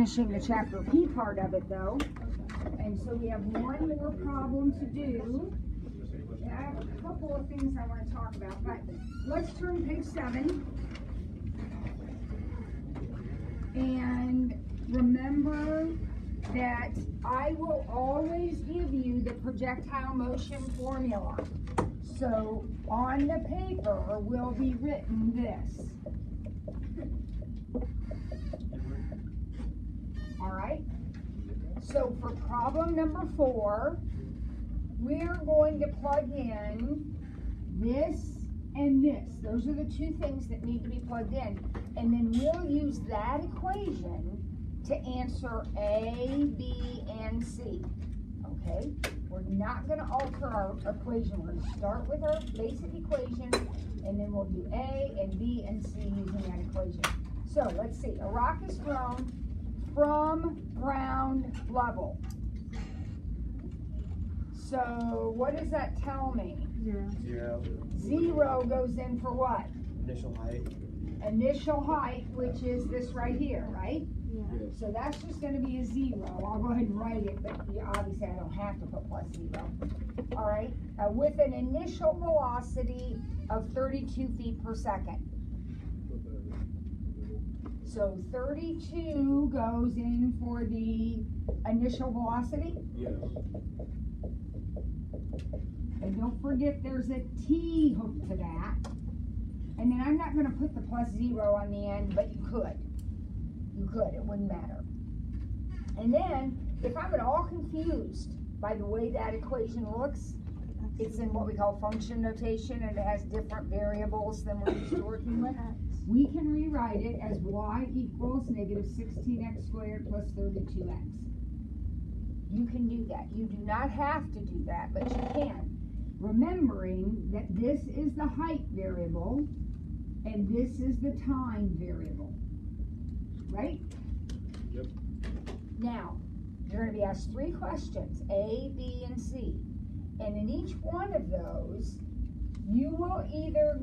finishing the chapter P part of it though. And so we have one more problem to do. I have a couple of things I want to talk about, but let's turn to page 7. And remember that I will always give you the projectile motion formula. So on the paper will be written this. All right. So for problem number 4, we're going to plug in this and this. Those are the two things that need to be plugged in. And then we'll use that equation to answer A, B, and C. Okay? We're not going to alter our equation. We're going to start with our basic equation, and then we'll do A and B and C using that equation. So let's see. A rock is thrown from ground level. So what does that tell me? 0. 0 goes in for what? Initial height. Initial height, which is this right here, right? Yeah. So that's just going to be a 0. I'll go ahead and write it, but obviously I don't have to put plus 0. All right, with an initial velocity of 32 feet per second. So 32 goes in for the initial velocity. Yes. And don't forget there's a T hooked to that. And then I'm not going to put the plus 0 on the end, but you could. You could, it wouldn't matter. And then, if I'm at all confused by the way that equation looks, it's in what we call function notation, and it has different variables than we're used to working with. We can rewrite it as y equals negative 16x squared plus 32x. You can do that. You do not have to do that, but you can. Remembering that this is the height variable, and this is the time variable. Right? Yep. Now, you're going to be asked 3 questions, A, B, and C. And in each one of those, you will either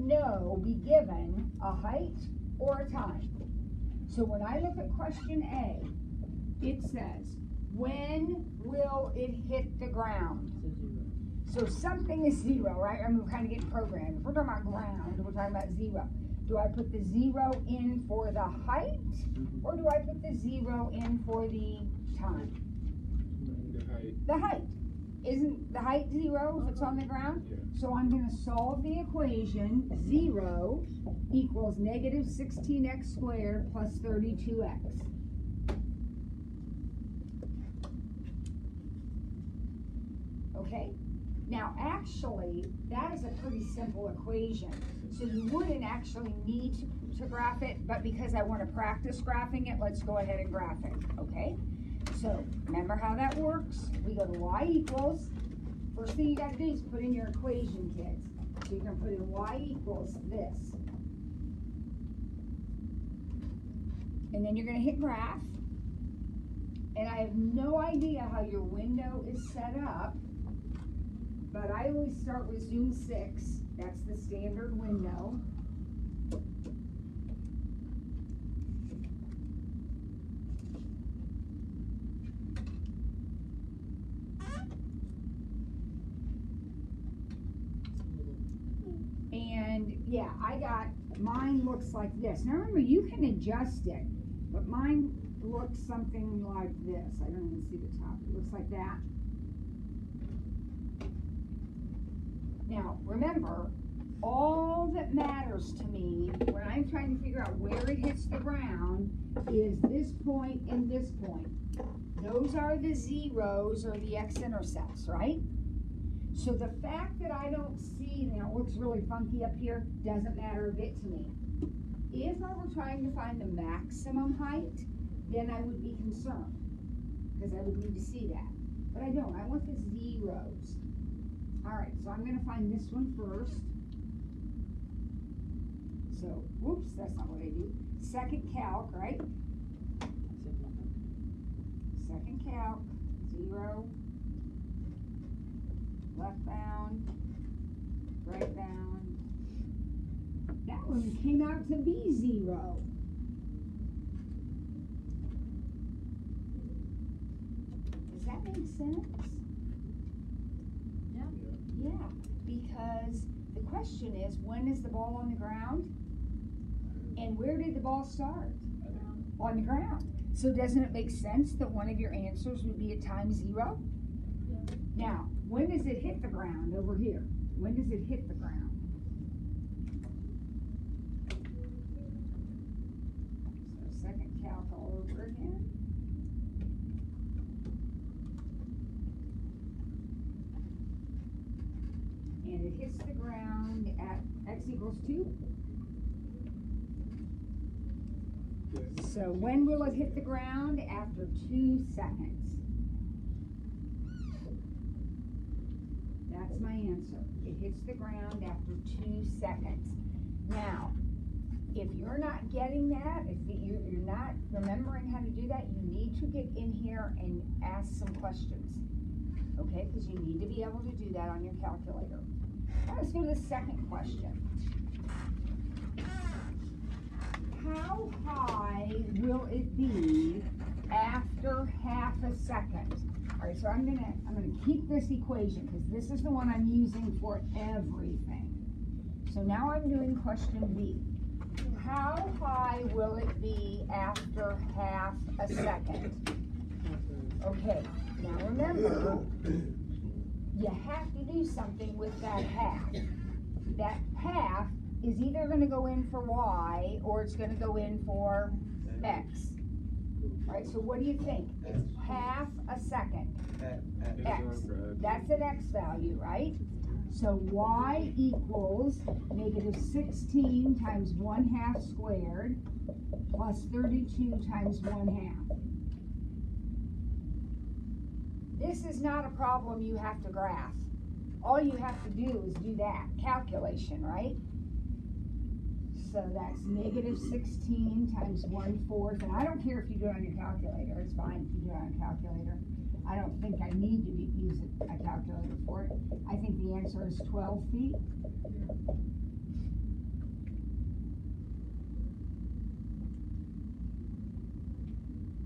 be given a height or a time. So when I look at question A, it says, when will it hit the ground? So something is 0, right? I mean, we're kind of getting programmed. If we're talking about ground, we're talking about 0. Do I put the 0 in for the height, or do I put the 0 in for the time? The height. The height. Isn't the height 0 if it's on the ground? Yeah. So I'm going to solve the equation. 0 equals negative 16x squared plus 32x. Okay? Now, actually, that is a pretty simple equation. So you wouldn't actually need to graph it, but because I want to practice graphing it, let's go ahead and graph it, okay? So, remember how that works? We go to y equals, first thing you got to do is put in your equation, kids. So you can put in y equals this. And then you're going to hit graph. And I have no idea how your window is set up, but I always start with Zoom 6. That's the standard window. And yeah, mine looks like this. Now remember, you can adjust it, but mine looks something like this. I don't even see the top. It looks like that. Now, remember, all that matters to me when I'm trying to figure out where it hits the ground is this point and this point. Those are the zeros or the x-intercepts, right? So the fact that I don't see, it looks really funky up here, doesn't matter a bit to me. If I were trying to find the maximum height, then I would be concerned, because I would need to see that. But I don't, I want the zeros. All right, so I'm going to find this one first. So, whoops, that's not what I do. Second calc, right? Second calc, 0, left bound, right bound. That one came out to be 0. that make sense? Yeah. Yeah, because the question is, when is the ball on the ground? And where did the ball start? On the ground. So doesn't it make sense that one of your answers would be at time 0? Yeah. Now, when does it hit the ground over here? When does it hit the ground? So second calc all over again. And it hits the ground at x equals 2. Yes. So when will it hit the ground? After 2 seconds. That's my answer. It hits the ground after 2 seconds. Now, if you're not getting that, if you're not remembering how to do that, you need to get in here and ask some questions. Okay, because you need to be able to do that on your calculator. Now let's go to the second question. How high will it be after half a second? All right, so I'm gonna keep this equation because this is the one I'm using for everything. So now I'm doing question B. How high will it be after half a second? Okay, now remember, you have to do something with that half. That half is either going to go in for y or it's going to go in for x. All right, so what do you think? It's half a second. X. That's an x value, right? So y equals negative 16 times 1/2 squared plus 32 times 1/2. This is not a problem you have to graph. All you have to do is do that calculation, right? So that's negative 16 times 1/4, and I don't care if you do it on your calculator, it's fine if you do it on a calculator. I don't think I need to use a calculator for it. I think the answer is 12 feet.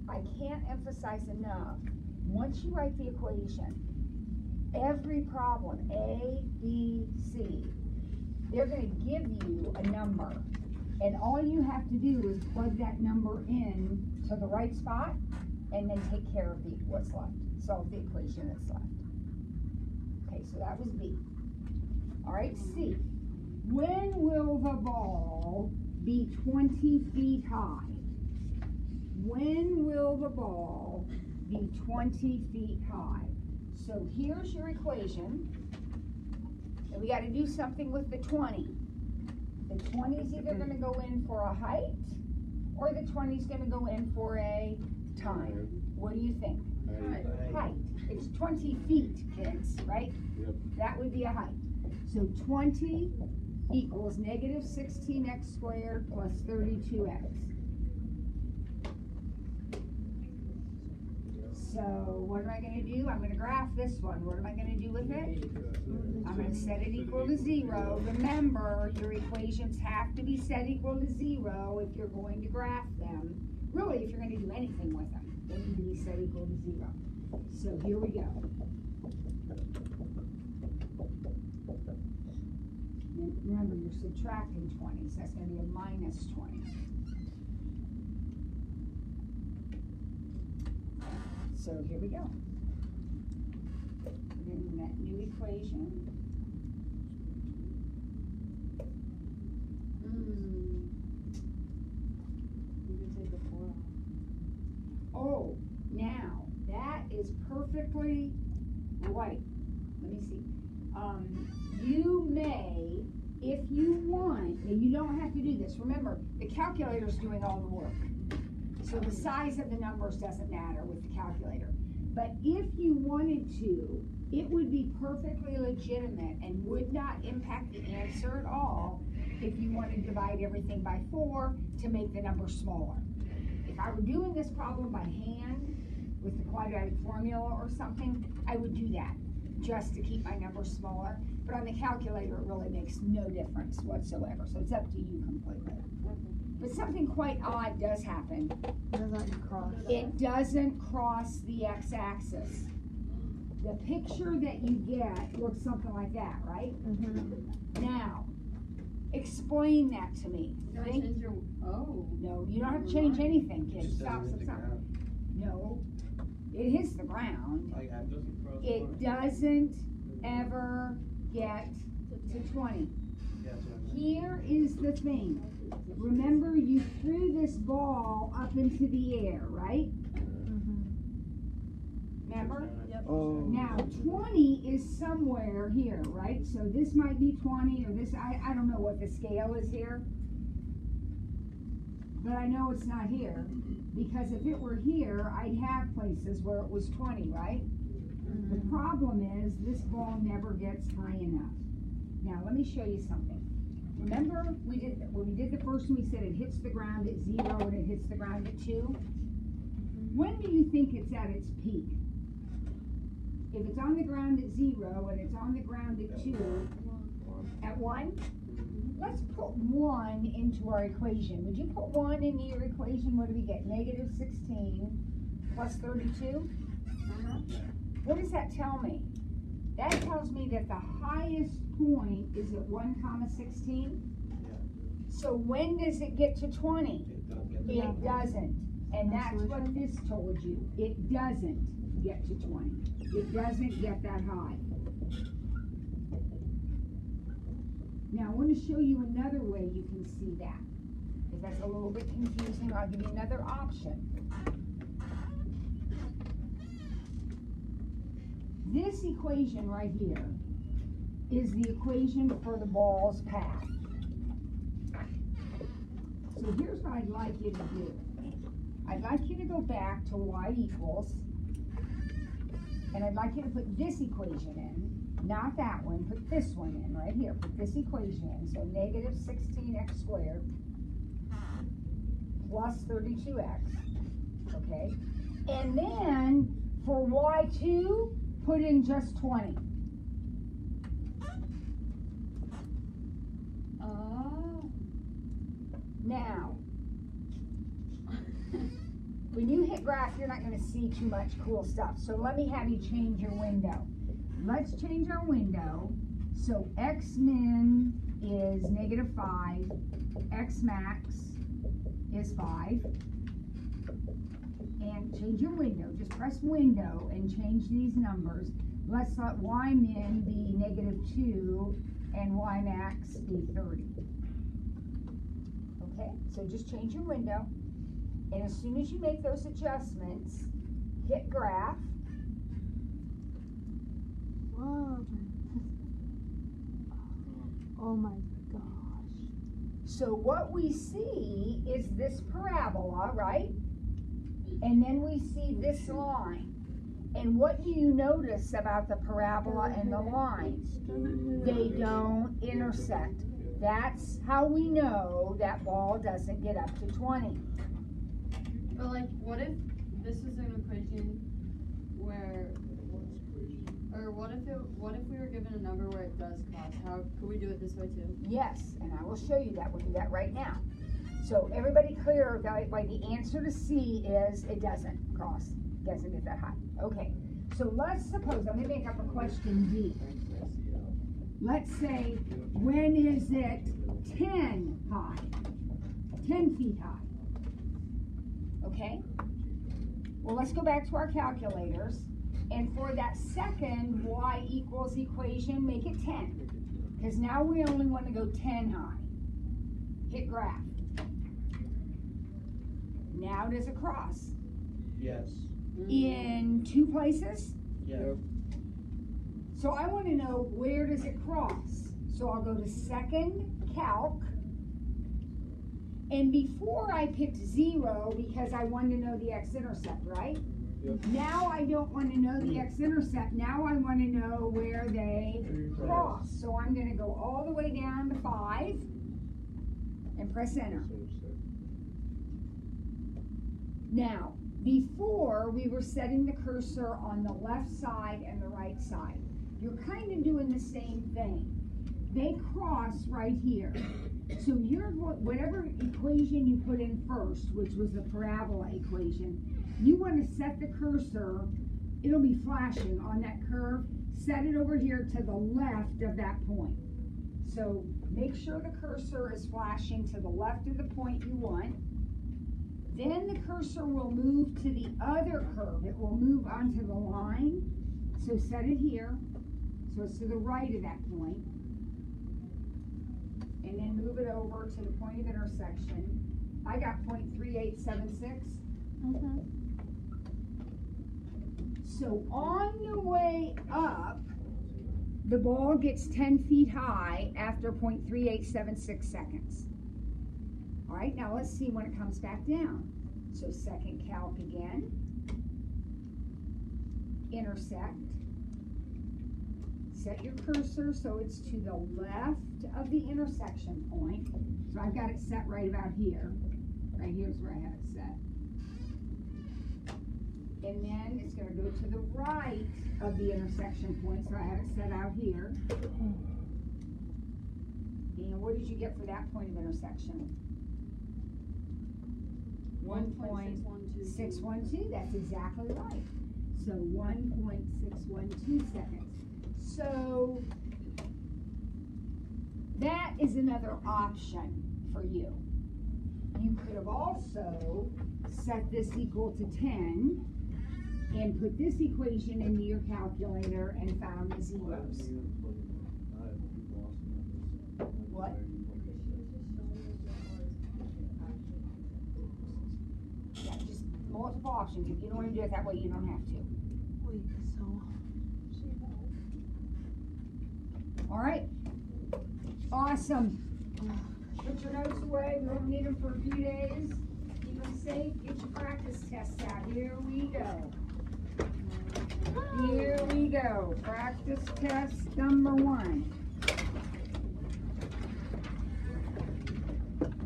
I can't emphasize enough, once you write the equation, every problem, A, B, C, they're going to give you a number. And all you have to do is plug that number in to the right spot and then take care of what's left. Solve the equation that's left. Okay, so that was B. All right, C. When will the ball be 20 feet high? When will the ball be 20 feet high? So here's your equation. And we got to do something with the 20. The 20 is either going to go in for a height or the 20 is going to go in for a time. What do you think? Height. It's 20 feet, kids, right? Yep. That would be a height. So 20 equals negative 16x squared plus 32x. So what am I going to do? I'm going to graph this one. What am I going to do with it? I'm going to set it equal to 0. Remember, your equations have to be set equal to 0 if you're going to graph them. Really, if you're going to do anything with them, they need to be set equal to 0. So here we go. And remember, you're subtracting 20, so that's going to be a minus 20. So here we go. We're in that new equation. You can take the 4 off. Oh, now that is perfectly right. Let me see. You may, if you want, and you don't have to do this. Remember, the calculator is doing all the work. So the size of the numbers doesn't matter with the calculator. But if you wanted to, it would be perfectly legitimate and would not impact the answer at all if you want to divide everything by 4 to make the number smaller. If I were doing this problem by hand with the quadratic formula or something, I would do that just to keep my numbers smaller. But on the calculator, it really makes no difference whatsoever. So it's up to you completely. But something quite odd does happen. Doesn't cross. It doesn't cross the x-axis. The picture that you get looks something like that, right? Now, explain that to me. You gotta Think- change your, oh. No, you don't have to change anything, It kids. just Stop, doesn't hit stop, the stop. ground. No, it hits the ground. Like, it doesn't cross the It line. doesn't ever get to 20. Yeah, that's what I meant. Here is the thing. Remember, you threw this ball up into the air, right? Remember? Yep. Oh. Now, 20 is somewhere here, right? So this might be 20, or this, I don't know what the scale is here. But I know it's not here, because if it were here, I'd have places where it was 20, right? The problem is, this ball never gets high enough. Now, let me show you something. Remember, when we did the first one, we said it hits the ground at 0 and it hits the ground at 2? When do you think it's at its peak? If it's on the ground at 0 and it's on the ground at 2, at 1? Let's put 1 into our equation. Would you put 1 into your equation? What do we get? Negative 16 plus 32? What does that tell me? That tells me that the highest point is at 1 comma 16. So when does it get to 20? It don't get the It doesn't. And that's what this told you. It doesn't get to 20. It doesn't get that high. Now, I want to show you another way you can see that. If that's a little bit confusing, I'll give you another option. This equation right here is the equation for the ball's path. So here's what I'd like you to do. I'd like you to go back to y equals, and I'd like you to put this equation in, not that one, put this one in right here, put this equation in, so negative 16x squared plus 32x, okay? And then for y2, put in just 20. Oh. Now, when you hit graph, you're not going to see too much cool stuff. So let me have you change your window. Let's change our window. So x min is negative 5. X max is 5. And change your window. Just press window and change these numbers. Let's let y min be negative 2 and y max be 30. Okay, so just change your window. And as soon as you make those adjustments, hit graph. Whoa. Oh my gosh. So what we see is this parabola, right? And then we see this line. And what do you notice about the parabola and the line? They don't intersect. That's how we know that ball doesn't get up to 20. But like, what if this was an equation where, or what if we were given a number where it does cross? How could we do it this way too? Yes, and I will show you that. We'll do that right now. So everybody clear that why the answer to C is it doesn't cross, doesn't get that high. Okay, so let's suppose, I'm gonna make up a question D. Let's say, when is it 10 high? 10 feet high. Okay? Well, let's go back to our calculators. And for that second y equals equation, make it 10. Because now we only want to go 10 high. Hit graph. Now does it cross? Yes. In 2 places? Yeah. So I want to know, where does it cross? So I'll go to second calc. And before I picked 0, because I wanted to know the x-intercept, right? Yep. Now I don't want to know the x-intercept. Now I want to know where they cross. So I'm going to go all the way down to 5 and press enter. Now, before we were setting the cursor on the left side and the right side. You're kind of doing the same thing. They cross right here. So whatever equation you put in first, which was the parabola equation, you want to set the cursor it'll be flashing on that curve. Set it over here to the left of that point. So make sure the cursor is flashing to the left of the point you want. Then the cursor will move to the other curve. It will move onto the line. So set it here. So it's to the right of that point. And then move it over to the point of intersection. I got 0.3876. Mm-hmm. So on the way up, the ball gets 10 feet high after 0.3876 seconds. All right, now let's see when it comes back down. So second calc again. Intersect. Set your cursor so it's to the left of the intersection point. So I've got it set right about here. Right here's where I have it set. And then it's going to go to the right of the intersection point, so I have it set out here. And what did you get for that point of intersection? 1.612. That's exactly right. So 1.612 seconds. So that is another option for you. You could have also set this equal to 10 and put this equation into your calculator and found the zeros. What? Yeah, just multiple options. If you don't want to do it that way, you don't have to. Wait, so. All right. Awesome. Put your notes away. We won't need them for a few days. Keep them safe. Get your practice tests out. Here we go. Here we go. Practice test number 1.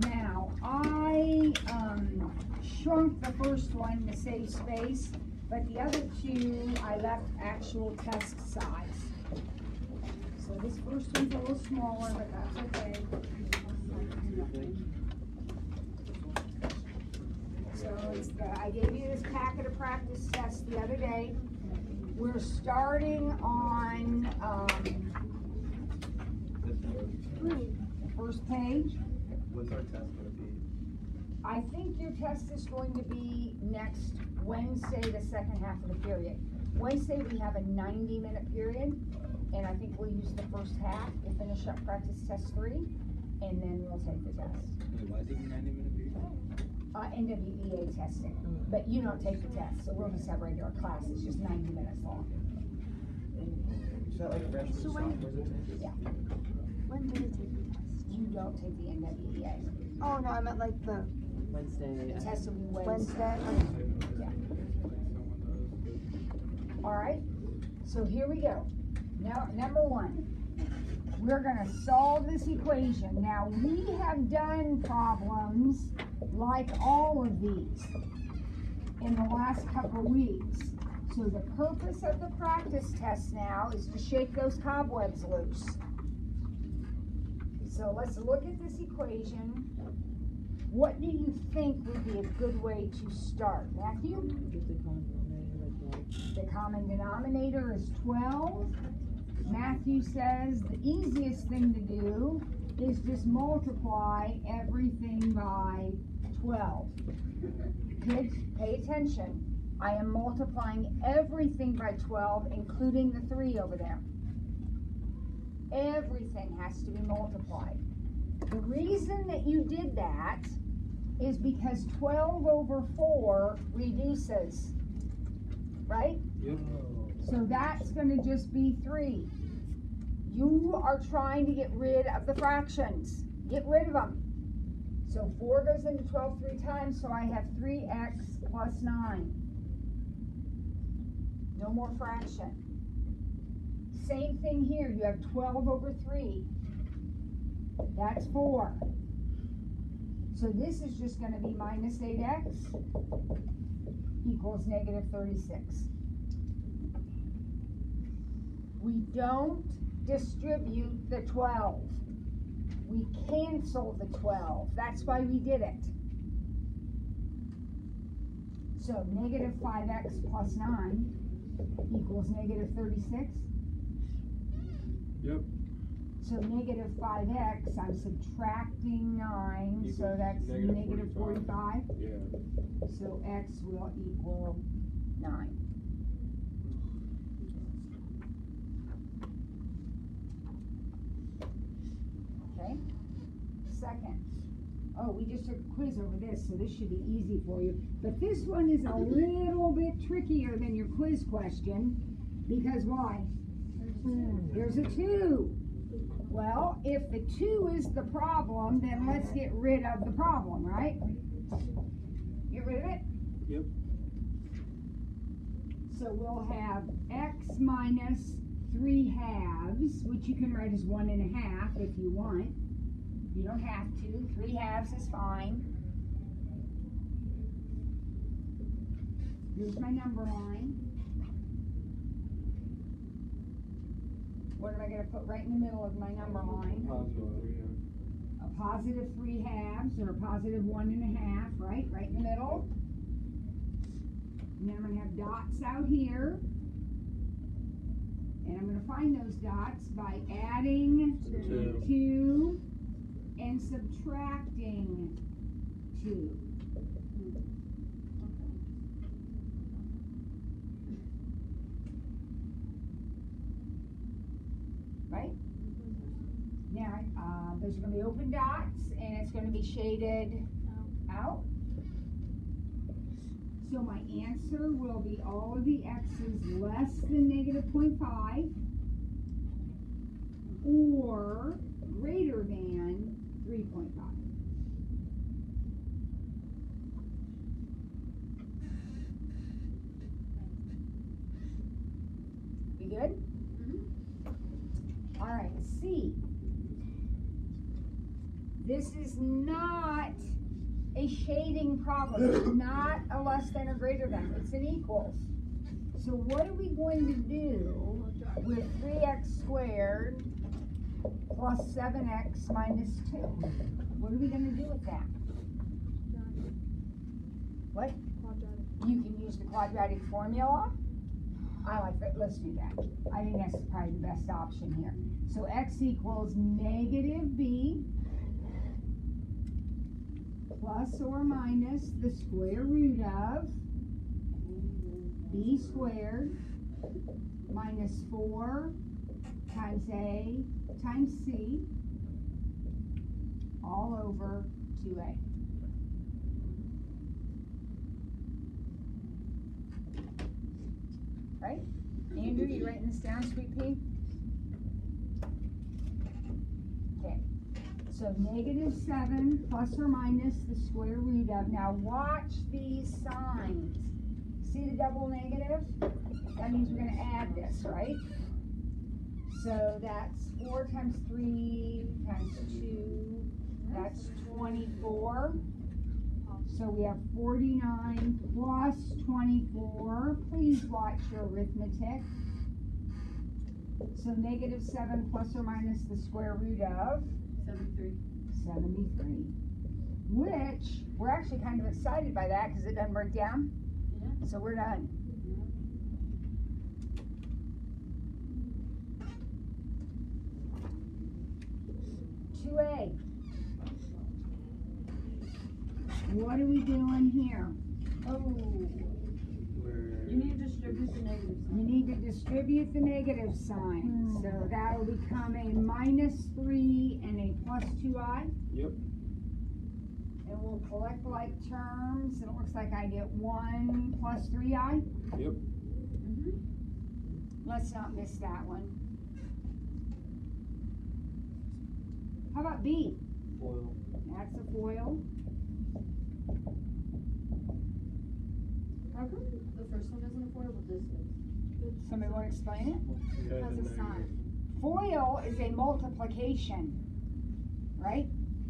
Now, I shrunk the first one to save space, but the other 2 I left actual test size. So this first one's a little smaller, but that's okay. So I gave you this packet of practice tests the other day. We're starting on the first page. What's our test going to be? I think your test is going to be next Wednesday, the second half of the period. Wednesday we have a 90-minute period, and I think we'll use the first half. We'll finish up practice test 3, and then we'll take the test. Why is it a 90-minute period? NWEA testing, but you don't take the test, so we'll just have regular class. It's just 90 minutes long. Is that like fresh So software? Yeah. When do we take the test? You don't take the NWEA. Oh no, I meant like the Wednesday. The test will be Wednesday. Yeah. All right. So here we go. Now, number 1. We're going to solve this equation. Now, we have done problems like all of these in the last couple weeks. So the purpose of the practice test now is to shake those cobwebs loose. So let's look at this equation. What do you think would be a good way to start? Matthew? Get the common denominator like 1. The common denominator is 12. Matthew says the easiest thing to do is just multiply everything by 12. Kids, pay attention. I am multiplying everything by 12, including the 3 over there. Everything has to be multiplied. The reason that you did that is because 12 over 4 reduces, right? Yep. So that's going to just be 3. You are trying to get rid of the fractions. Get rid of them. So 4 goes into 12 3 times, so I have 3x plus 9. No more fraction. Same thing here. You have 12 over 3. That's 4. So this is just going to be minus 8x equals negative 36. We don't distribute the 12. We cancel the 12. That's why we did it. So negative 5x plus 9 equals negative 36. Yep. So negative 5x, I'm subtracting 9, so Equals that's negative negative 45. Yeah. So x will equal 9. Okay. Second. Oh, we just took a quiz over this, so this should be easy for you. But this one is a little bit trickier than your quiz question, because why? There's a 2. Well, if the 2 is the problem, then let's get rid of the problem, right? Get rid of it? Yep. So we'll have x minus 3/2, which you can write as 1.5 if you want. You don't have to. 3/2 is fine. Here's my number line. What am I going to put right in the middle of my number line? A positive 3/2 or a positive 1.5, right? Right in the middle. And then I'm going to have dots out here. And I'm going to find those dots by adding 2 and subtracting 2. Right? Now, those are going to be open dots, and it's going to be shaded out. So my answer will be all of the x's less than negative 0.5 or greater than 3.5. We good? All right, C. This is not a shading problem. It's not a less than or greater than. It's an equals. So what are we going to do with 3x squared plus 7x minus 2? What are we going to do with that? What? Quadratic. You can use the quadratic formula. I like that. Let's do that. I think that's probably the best option here. So x equals negative b plus or minus the square root of b squared minus 4 times a times c all over 2a. Right? Andrew, you writing this down, sweet pea? Okay. So negative 7 plus or minus the square root of. Now watch these signs. See the double negative? That means we're going to add this, right? So that's 4 times 3 times 2. That's 24. So we have 49 plus 24. Please watch your arithmetic. So negative 7 plus or minus the square root of 73. 73. Which, we're actually kind of excited by that because it doesn't break down. Yeah. So we're done. Yeah. 2A. What are we doing here? Oh. You need to distribute the negative You sign. need to distribute the negative sign. So that'll become a minus 3 and a plus 2i. Yep. And we'll collect like terms. And it looks like I get 1 plus 3i. Yep. Let's not miss that one. How about B? Foil. That's a foil. How come the first one isn't a foil, but this is? Somebody want to explain it? Yeah, Has a sign. Foil is a multiplication, right?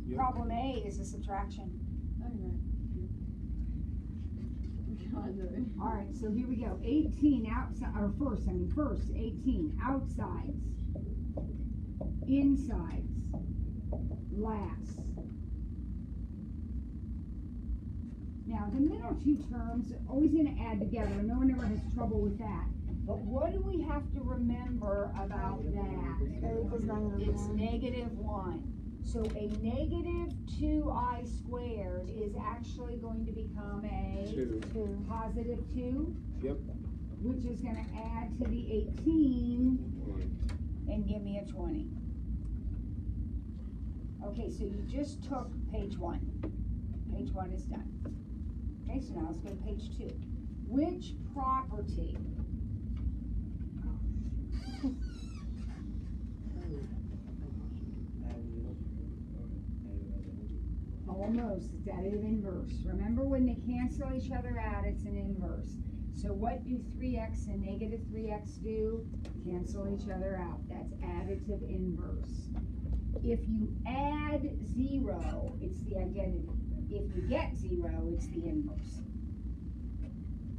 Yep. Problem A is a subtraction. Oh, you're right. God, no. All right, so here we go. 18 outside, or first, 18 outsides, insides, last. Now, the middle two terms are always going to add together. No one ever has trouble with that. But what do we have to remember about that? A equals negative It's 1. -1. So a negative 2i squared is actually going to become a 2. 2. positive 2, Yep. which is going to add to the 18 and give me a 20. Okay, so you just took page 1. Page 1 is done. Okay, so now let's go to page 2. Which property almost, it's additive inverse. Remember when they cancel each other out, it's an inverse. So what do 3x and negative 3x do? Cancel each other out. That's additive inverse. If you add 0, it's the identity. If you get 0, it's the inverse.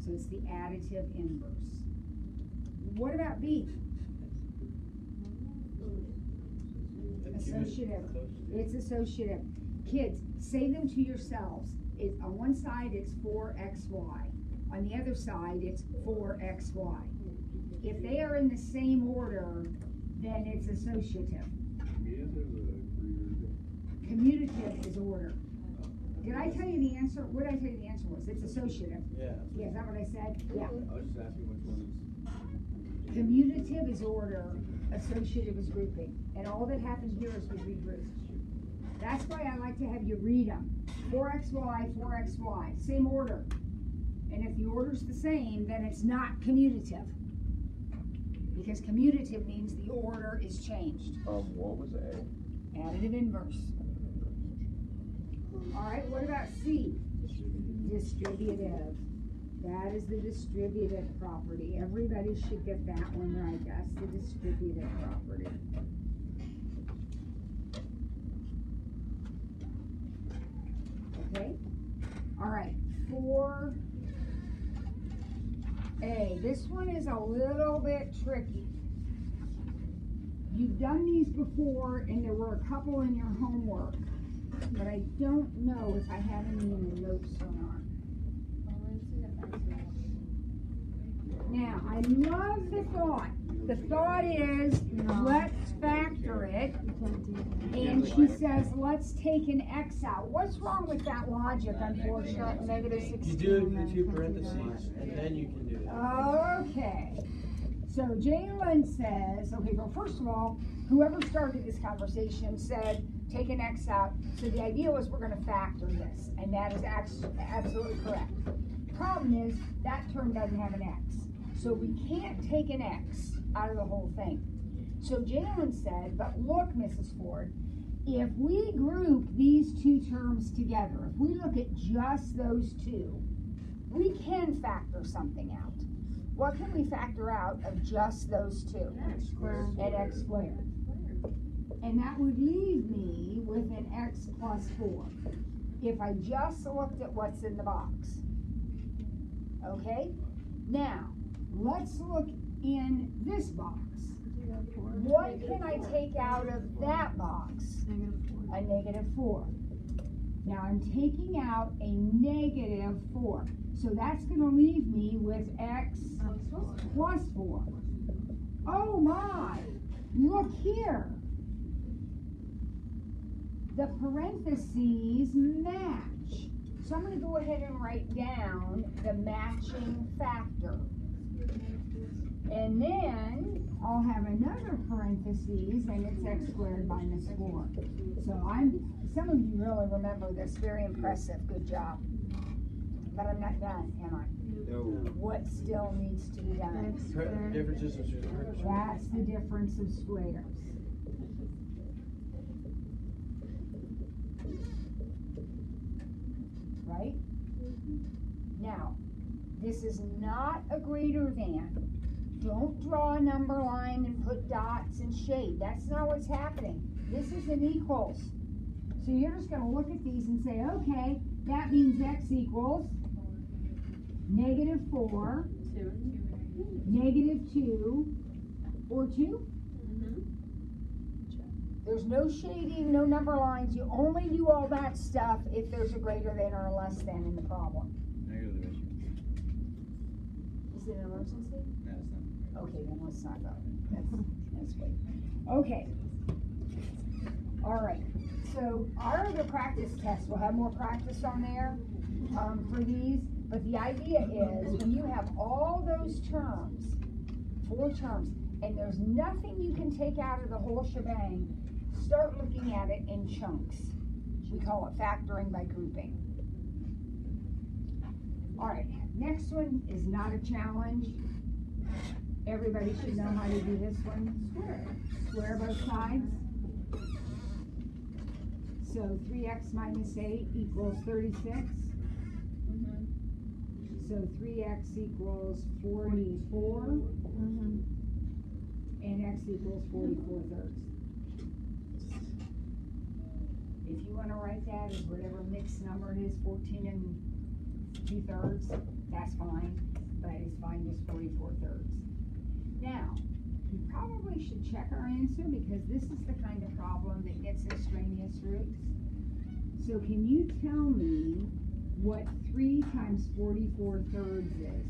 So it's the additive inverse. What about B? Associative. It's associative. Kids, say them to yourselves. On one side, it's 4xy. On the other side, it's 4xy. If they are in the same order, then it's associative. Commutative is order. Did I tell you the answer? What did I tell you the answer was? It's associative. Yeah. Yeah, is that what I said? Yeah. I was just asking which one is. Commutative is order, associative is grouping. And all that happened here is we regrouped. That's why I like to have you read them. 4xy, 4xy, same order. And if the order's the same, then it's not commutative. Because commutative means the order is changed. What was A? Additive inverse. Alright, what about C? Distributive. That is the distributive property. Everybody should get that one right. That's the distributive property. Okay? Alright, 4A. This one is a little bit tricky. You've done these before, and there were a couple in your homework, but I don't know if I have any in the notes or not. Now, I love the thought. The thought is, let's factor it. And she says, let's take an x out. What's wrong with that logic, unfortunately? Negative 16. You do it in 2 parentheses, and then you can do it. Okay. So Jalen says, okay, well, first of all, whoever started this conversation said, take an x out. So the idea was we're going to factor this, and that is absolutely correct. Problem is, that term doesn't have an x. So we can't take an x out of the whole thing. So Jalen said, but look, Mrs. Ford, if we group these two terms together, if we look at just those two, we can factor something out. What can we factor out of just those two? X squared. And x squared. And that would leave me with an x plus 4. If I just looked at what's in the box. Okay? Now, let's look in this box. What can I take out of that box? -4. A -4. Now I'm taking out a -4. So that's going to leave me with x plus 4. Oh my! Look here. The parentheses match. So I'm going to go ahead and write down the matching factor. And then I'll have another parentheses, and it's x squared minus 4. So some of you really remember this. Very impressive. Good job. But I'm not done, am I? No. What still needs to be done? X squared. Differences between That's the difference of squares. Right? Now, this is not a greater than. Don't draw a number line and put dots and shade. That's not what's happening. This is an equals. So you're just going to look at these and say, okay, that means x equals -4, 2. -2, or 2. There's no shading, no number lines. You only do all that stuff if there's a greater than or a less than in the problem. Negative issue. Is it an emergency? No, it's not. Okay, then let's not go. Let's wait. Okay. All right. So our other practice tests, we'll have more practice on there for these. But the idea is when you have all those terms, 4 terms, and there's nothing you can take out of the whole shebang, start looking at it in chunks. We call it factoring by grouping. All right, next one is not a challenge. Everybody should know how to do this one. Square both sides. So 3x minus 8 equals 36. So 3x equals 44. And x equals 44 thirds. If you want to write that as whatever mixed number it is, 14 and 2 thirds, that's fine. But it's fine just 44 thirds. Now, we probably should check our answer because this is the kind of problem that gets extraneous roots. So can you tell me what 3 times 44 thirds is?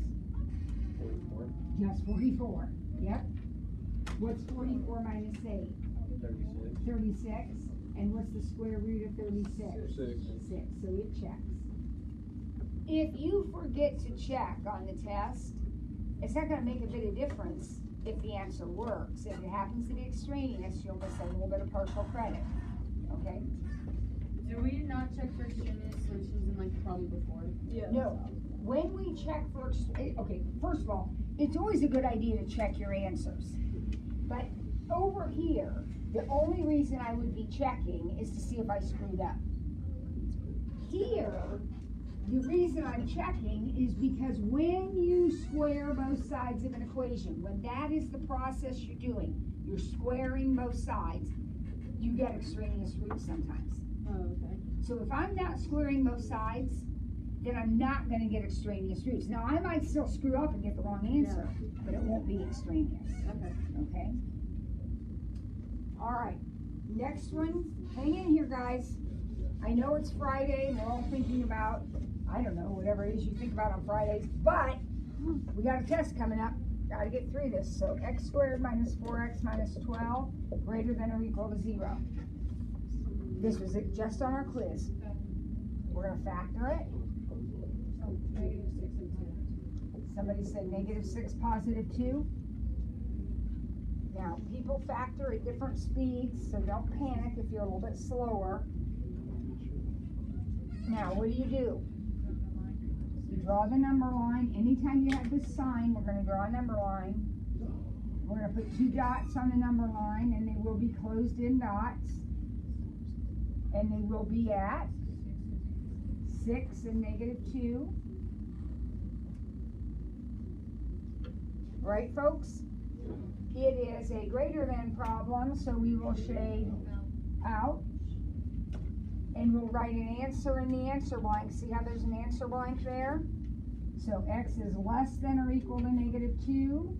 44. Just 44. Yep. What's 44 minus 8? 36. 36. And what's the square root of 36? 6. 6. So it checks. If you forget to check on the test, it's not going to make a bit of difference if the answer works. If it happens to be extraneous, you'll miss a little bit of partial credit. Okay? Do we not check for extraneous solutions in like the problem before? Yeah. No. When we check for, okay, first of all, it's always a good idea to check your answers. But over here, the only reason I would be checking is to see if I screwed up. Here, the reason I'm checking is because when you square both sides of an equation, when that is the process you're doing, you're squaring both sides, you get extraneous roots sometimes. Oh, okay. So if I'm not squaring both sides, then I'm not going to get extraneous roots. Now, I might still screw up and get the wrong answer, but it won't be extraneous. Okay. Okay? All right. Next one. Hang in here, guys. I know it's Friday, and we're all thinking about, I don't know, whatever it is you think about on Fridays, but we got a test coming up. Got to get through this. So x squared minus 4x minus 12 greater than or equal to 0. This was it just on our quiz. We're going to factor it. Somebody said -6, +2. Now, people factor at different speeds, so don't panic if you're a little bit slower. Now, what do? You draw the number line. Anytime you have this sign, we're going to draw a number line. We're going to put 2 dots on the number line, and they will be closed-in dots. And they will be at 6 and -2. Right, folks? It is a greater than problem, so we will shade out. And we'll write an answer in the answer blank. See how there's an answer blank there? So x is less than or equal to -2,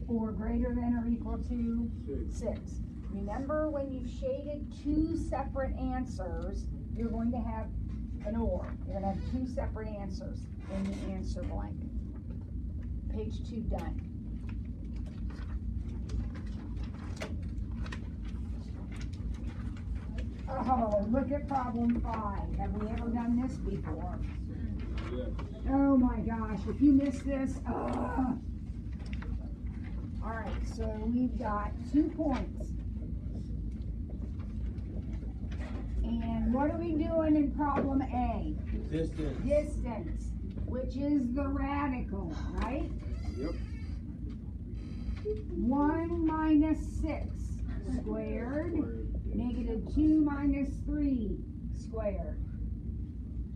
or greater than or equal to 6. Remember, when you've shaded 2 separate answers, you're going to have an or. You're going to have 2 separate answers in the answer blank. Page 2 done. Oh, look at problem 5. Have we ever done this before? Yeah. Oh my gosh, if you missed this, all right, so we've got 2 points. And what are we doing in problem A? Distance. Distance, which is the radical, right? Yep. 1 minus 6 squared, -2 minus 3 squared.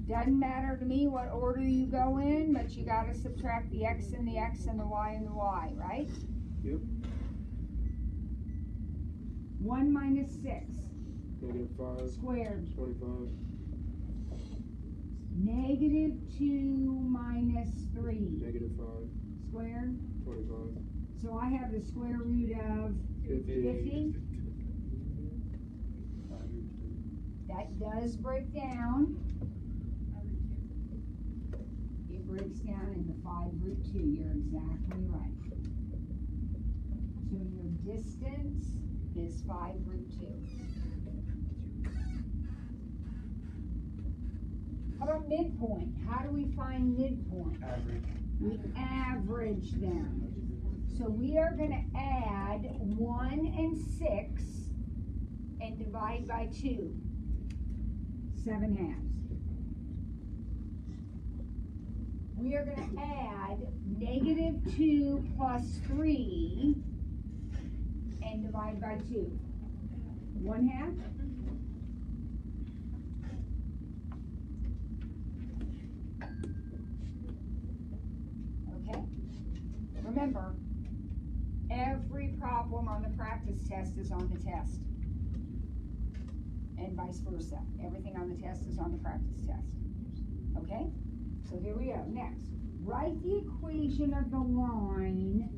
Doesn't matter to me what order you go in, but you got to subtract the x and the x and the y and the y, right? Yep. 1 minus 6 -5. squared. 25. -2 minus 3 -5. squared. 25. So I have the square root of 50. That does break down. It breaks down into 5√2. You're exactly right. distance is 5 root 2. How about midpoint? How do we find midpoint? Average. We average them. So we are going to add 1 and 6 and divide by 2. 7 halves. We are going to add -2 plus 3 and divide by 2. 1/2. Okay. Remember, every problem on the practice test is on the test. And vice versa. Everything on the test is on the practice test. Okay? So here we go. Next, write the equation of the line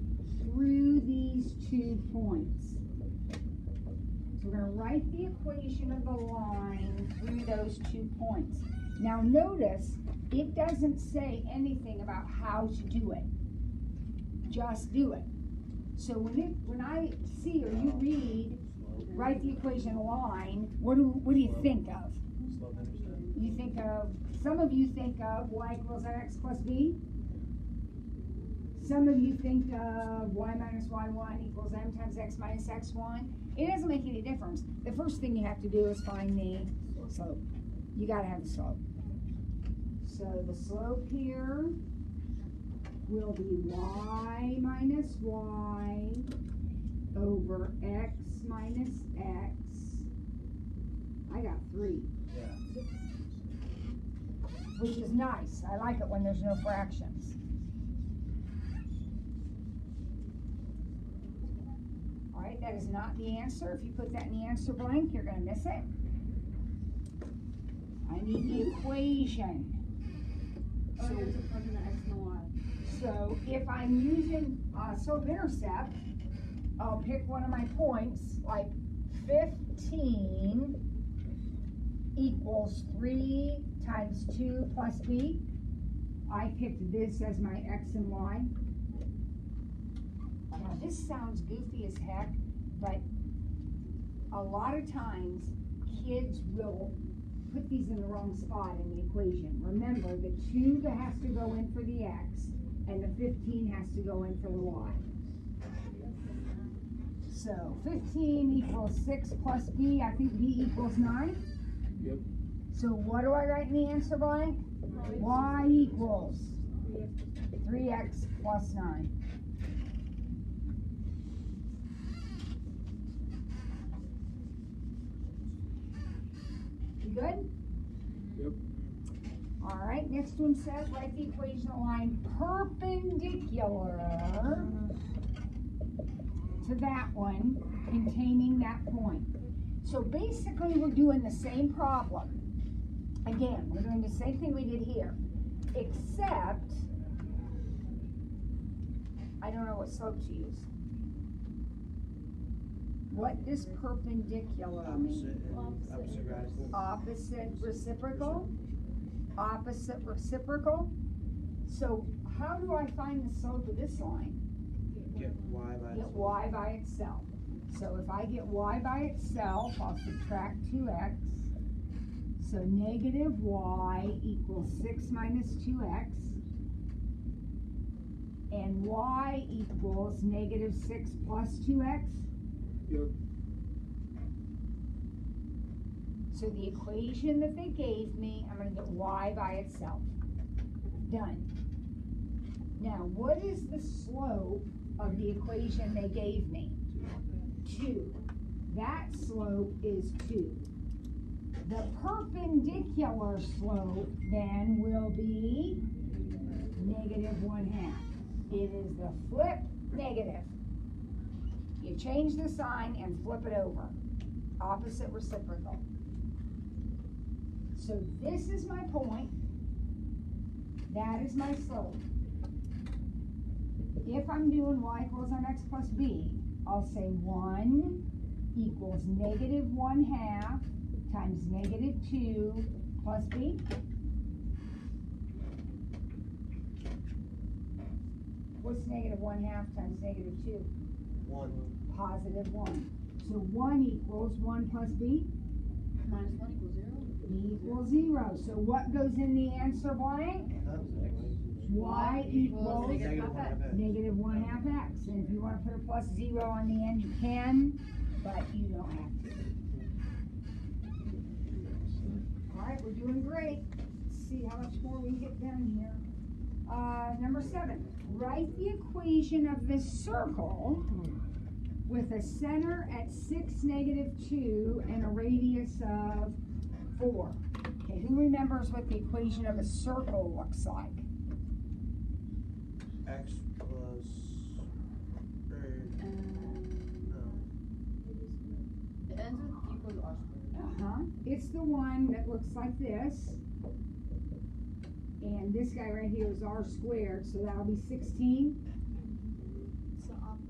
through these 2 points. So we're going to write the equation of the line through those 2 points. Now notice, it doesn't say anything about how to do it. Just do it. So when I see or you read, write the equation of the line, what do you think of? You think of, some of you think of y equals x plus b. Some of you think of y minus y1 equals m times x minus x1. It doesn't make any difference. The first thing you have to do is find the slope. You gotta have the slope. So the slope here will be y minus y over x minus x. I got 3. Yeah. Which is nice. I like it when there's no fractions. All right, that is not the answer. If you put that in the answer blank, you're going to miss it. I need the equation. Oh, you have to plug in the x and the y. So if I'm using slope-intercept, I'll pick one of my points, like 15 equals 3 times 2 plus b. I picked this as my x and y. Now this sounds goofy as heck, but a lot of times kids will put these in the wrong spot in the equation. Remember, the 2 that has to go in for the x and the 15 has to go in for the y. So 15 equals 6 plus b. I think b equals 9. Yep. So what do I write in the answer blank? Y equals 3x plus 9. You good? Yep. All right, next one says write the equation of the line perpendicular to that one containing that point. So basically we're doing the same problem. Again, we're doing the same thing we did here, except I don't know what slope to use. What does perpendicular mean? Opposite radical. Opposite reciprocal? Opposite reciprocal? So how do I find the slope of this line? Get y by Get y by itself. So if I get y by itself, I'll subtract 2x. So negative y equals 6 minus 2x. And y equals negative 6 plus 2x. Yep. So the equation that they gave me, I'm going to get y by itself. Done. Now, what is the slope of the equation they gave me? 2. That slope is 2. The perpendicular slope then will be negative 1/2. It is the flip negative. You change the sign and flip it over. Opposite reciprocal. So this is my point. That is my slope. If I'm doing y equals mx plus b, I'll say 1 equals negative 1/2 times negative 2 plus b. What's negative 1/2 times negative 2? 1. Positive 1. So 1 equals 1 plus b? Minus 1 equals 0. B equals 0. So what goes in the answer blank? Y equals negative half x. negative 1 half x. And if you want to put a plus 0 on the end, you can, but you don't have to. All right, we're doing great. Let's see how much more we can get done here. Number 7. Write the equation of this circle with a center at 6, negative 2, and a radius of 4. Okay, who remembers what the equation of a circle looks like? X plus. No. It ends with equals r squared. It's the one that looks like this. And this guy right here is r squared, so that'll be 16. It's the opposite.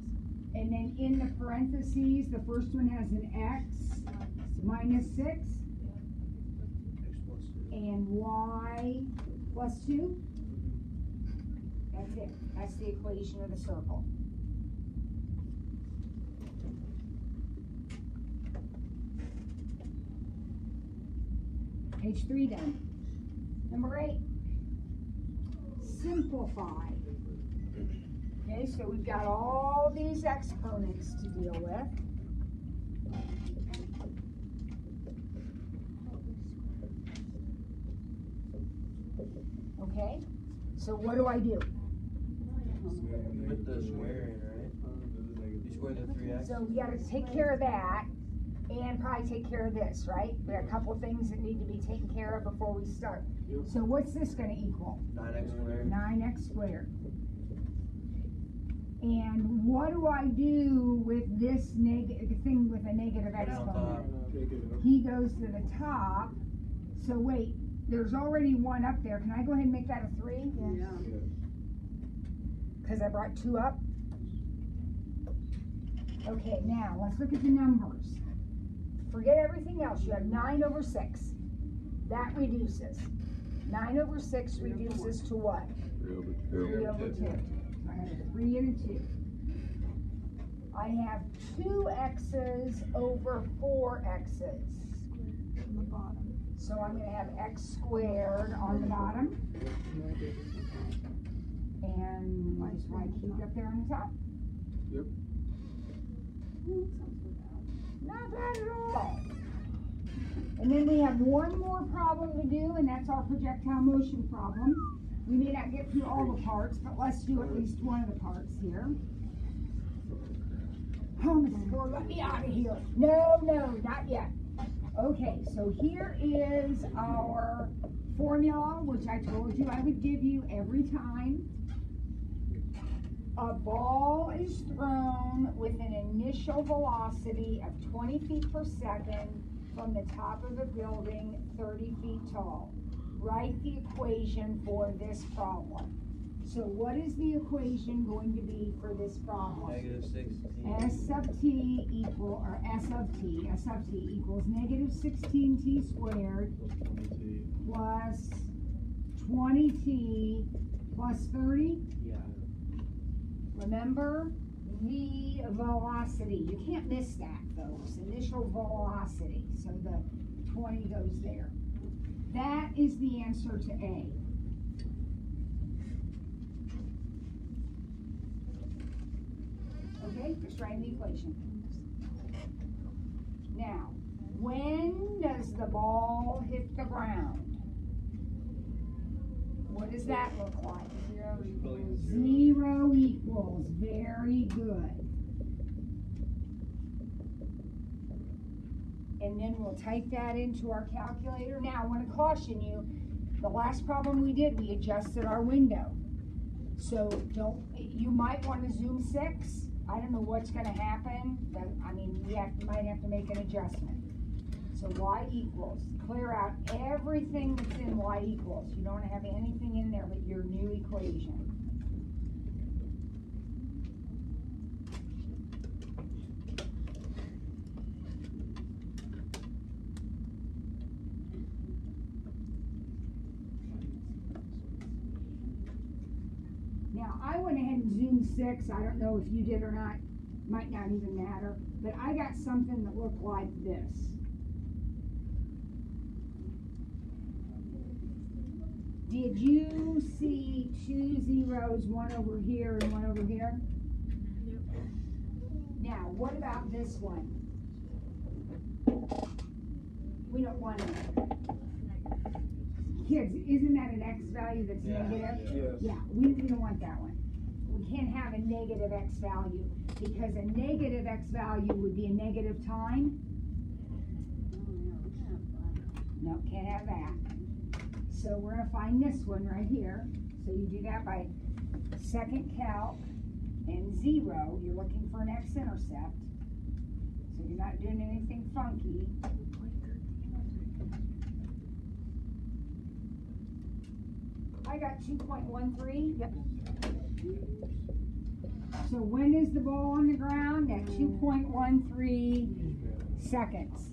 And then in the parentheses, the first one has an x minus 6 X plus 2. and y plus 2. That's it. That's the equation of the circle. Page 3 done. Number 8. Simplify. Okay, so we've got all these exponents to deal with. Okay, so what do I do? Put the square in, right? You square the 3x. So we gotta take care of that and probably take care of this, right? We got a couple things that need to be taken care of before we start. So what's this gonna equal? 9x squared. 9x squared. And what do I do with this thing with a negative Put it on top. exponent? He goes to the top. So wait, there's already 1 up there. Can I go ahead and make that a 3? Yeah. Because I brought 2 up. Okay, now let's look at the numbers. Forget everything else. You have 9 over 6. That reduces. 9 over 6 reduces to what? 3 over 2. I have a 3 and a 2. I have 2 x's over 4 x's. On the bottom. So I'm going to have x squared on the bottom. And just y cubed up there on the top. Yep. Not bad at all. And then we have one more problem to do, and that's our projectile motion problem. We may not get through all the parts, but let's do at least one of the parts here. Oh, Mrs. Ford, let me out of here. No, not yet. Okay, so here is our formula, which I told you I would give you every time. A ball is thrown with an initial velocity of 20 feet per second from the top of a building 30 feet tall. Write the equation for this problem. So what is the equation going to be for this problem? Negative 16. S of t equals negative 16t squared plus 20t plus 30. Yeah. Remember the velocity. You can't miss that, folks. Initial velocity. So the 20 goes there. That is the answer to A. Okay, just write the equation. Now, when does the ball hit the ground? What does that look like? 0 equals. Very good. And then we'll type that into our calculator. Now, I want to caution you, the last problem we did, we adjusted our window. So you might want to zoom 6. I don't know what's going to happen, but I mean, might have to make an adjustment. So y equals, clear out everything that's in y equals. You don't have anything in there but your new equation. Now, I went ahead and zoomed 6. I don't know if you did or not. might not even matter, but I got something that looked like this. Did you see 2 zeros, one over here and one over here? Now, what about this one? We don't want it. Kids, isn't that an x value that's negative? Yes. Yeah, we don't want that one. We can't have a negative x value, because a negative x value would be a negative time. No, can't have that. So we're gonna find this one right here. So you do that by second calc and 0. You're looking for an x-intercept. So you're not doing anything funky. I got 2.13. Yep. So when is the ball on the ground? At 2.13 seconds.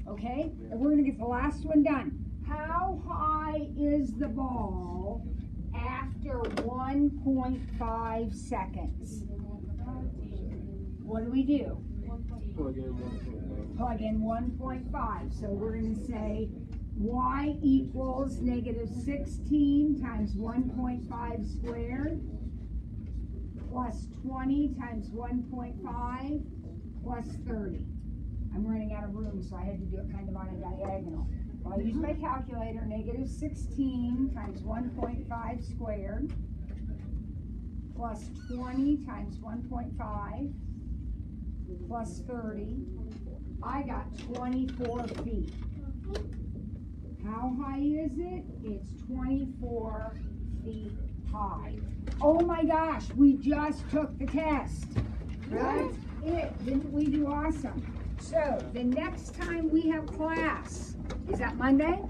Okay? And we're gonna get the last one done. How high is the ball after 1.5 seconds? What do we do? Plug in 1.5. Plug in 1.5. So we're going to say y equals negative 16 times 1.5 squared plus 20 times 1.5 plus 30. I'm running out of room, so I had to do it kind of on a diagonal. I'll use my calculator. Negative 16 times 1.5 squared plus 20 times 1.5 plus 30. I got 24 feet. How high is it? It's 24 feet high. Oh my gosh, we just took the test. That's it. Didn't we do awesome? So the next time we have class, is that Monday?